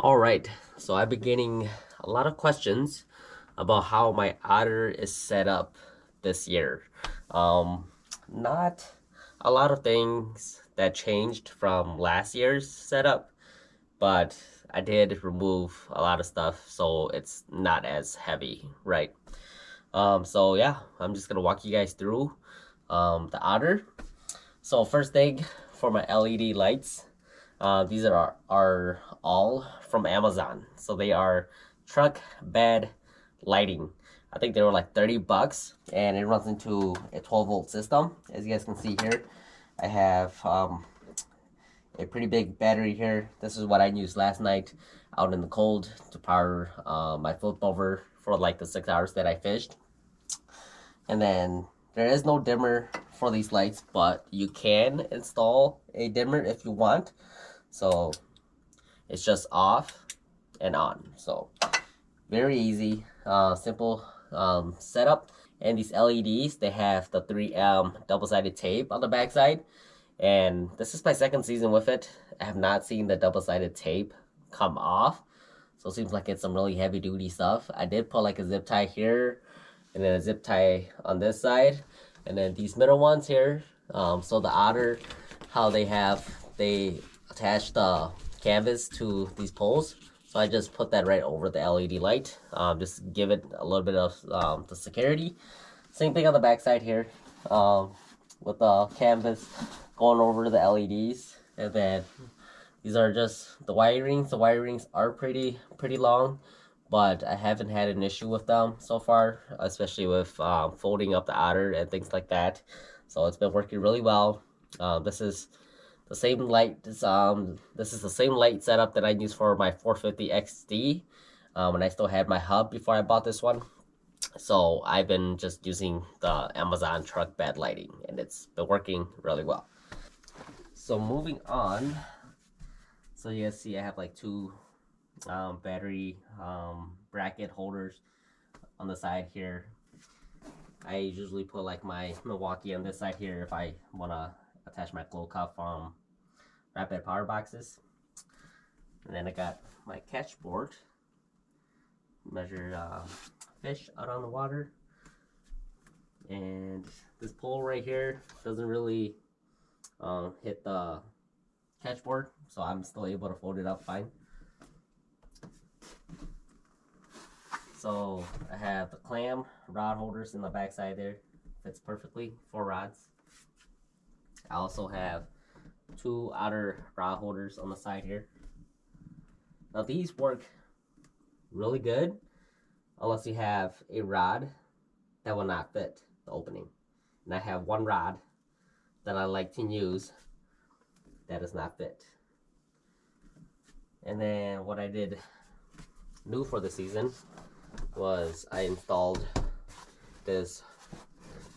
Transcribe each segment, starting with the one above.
Alright, so I've been getting a lot of questions about how my otter is set up this year. Not a lot of things that changed from last year's setup, but I did remove a lot of stuff so it's not as heavy, right? So yeah, I'm just gonna walk you guys through the otter. So first thing for my LED lights, these are all from Amazon. So they are truck bed lighting. I think they were like 30 bucks and it runs into a 12-volt system. As you guys can see here, I have a pretty big battery here. This is what I used last night out in the cold to power my Flipover for like the 6 hours that I fished. And then there is no dimmer for these lights, but you can install a dimmer if you want. So it's just off and on. So very easy, simple setup. And these LEDs, they have the 3M double-sided tape on the backside. And this is my second season with it. I have not seen the double-sided tape come off. So it seems like it's some really heavy-duty stuff. I did put like a zip tie here and then a zip tie on this side. And then these middle ones here. So the Otter, how they attach the canvas to these poles. So I just put that right over the LED light. Just give it a little bit of the security. Same thing on the back side here. With the canvas going over the LEDs. And then these are just the wirings. The wirings are pretty long, but I haven't had an issue with them so far, especially with folding up the Otter and things like that. So it's been working really well. This is the same light. This is the same light setup that I used for my 450 XD, and I still had my hub before I bought this one. So I've been just using the Amazon truck bed lighting, and it's been working really well. So moving on, so you guys see I have like two battery bracket holders on the side here. I usually put like my Milwaukee on this side here if I want to attach my glow cup from rapid power boxes. And then I got my catch board, measure fish out on the water. And this pole right here doesn't really hit the catch board, so I'm still able to fold it up fine. So I have the clam rod holders in the back side there. Fits perfectly, 4 rods. I also have 2 Otter rod holders on the side here. Now these work really good unless you have a rod that will not fit the opening. And I have 1 rod that I like to use that does not fit. And then what I did new for the season was I installed this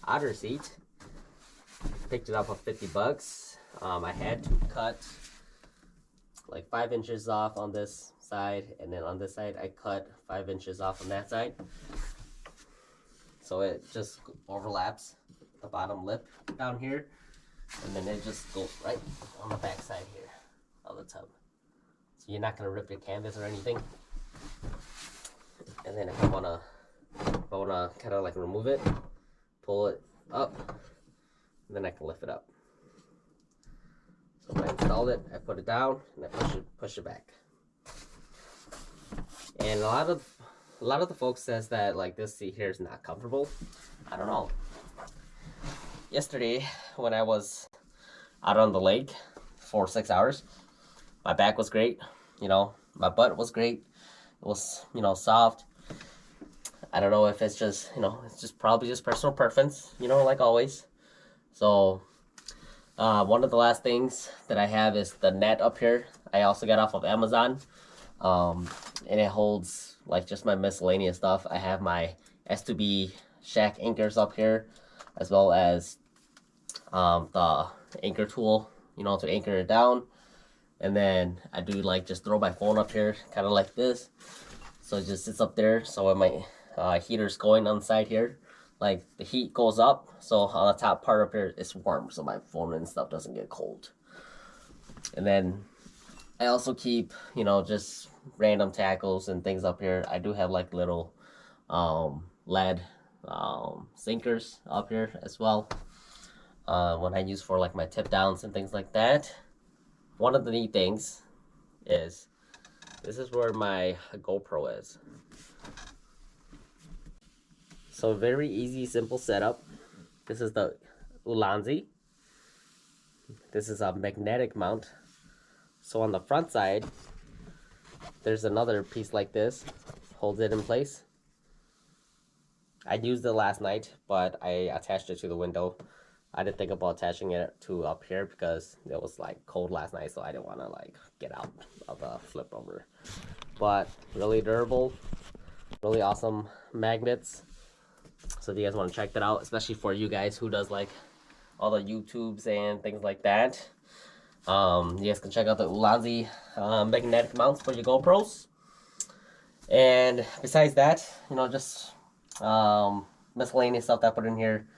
Otter seat. Picked it up for 50 bucks. I had to cut like 5 inches off on this side, and then on this side I cut 5 inches off on that side. So it just overlaps the bottom lip down here, and then it just goes right on the back side here of the tub. So you're not gonna rip your canvas or anything. And then if I wanna kind of like remove it, pull it up, and then I can lift it up. So when I installed it, I put it down and I push it back. And a lot of the folks says that like this seat here is not comfortable. I don't know. Yesterday when I was out on the lake for 6 hours, my back was great. You know, my butt was great. It was, you know, soft. I don't know if it's just, you know, it's just probably just personal preference, you know, like always. So one of the last things that I have is the net up here. I also got off of Amazon, and it holds like just my miscellaneous stuff. I have my S2B shack anchors up here, as well as the anchor tool, you know, to anchor it down. And then I do like just throw my phone up here, kind of like this. So it just sits up there. So when my heater's going on the side here, like the heat goes up. So on the top part up here, it's warm. So my phone and stuff doesn't get cold. And then I also keep, you know, just random tackles and things up here. I do have like little lead sinkers up here as well. When I use for like my tip downs and things like that. One of the neat things is this is where my GoPro is. So very easy, simple setup. This is the Ulanzi. This is a magnetic mount. So on the front side, there's another piece like this, holds it in place. I used it last night, but I attached it to the window. I didn't think about attaching it to up here because it was like cold last night, so I didn't want to like get out of the Flipover. But really durable, really awesome magnets. So if you guys want to check that out, especially for you guys who does like all the YouTubes and things like that, you guys can check out the Ulanzi magnetic mounts for your GoPros. And besides that, you know, just miscellaneous stuff that I put in here.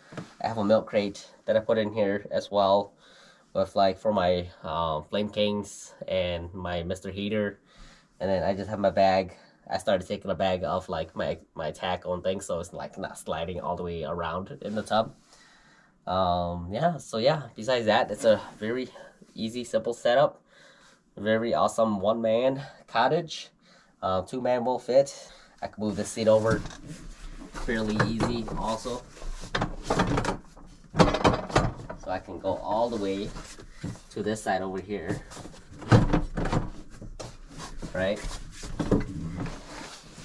I have a milk crate that I put in here as well, with like for my Flame Kings and my Mr. Heater. And then I just have my bag. I started taking a bag of like my tackle and things, so it's like not sliding all the way around in the tub. Yeah, so yeah, besides that, it's a very easy, simple setup. Very awesome one-man cottage. Two-man will fit. I can move this seat over fairly easy also. So I can go all the way to this side over here. Right?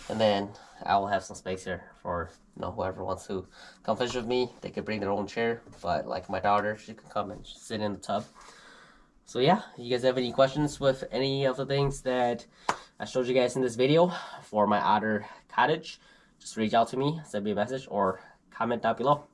And then I will have some space here for, you know, whoever wants to come fish with me. They can bring their own chair, but like my daughter, she can come and sit in the tub. So yeah, you guys have any questions with any of the things that I showed you guys in this video for my Otter Cottage, just reach out to me, send me a message, or comment down below.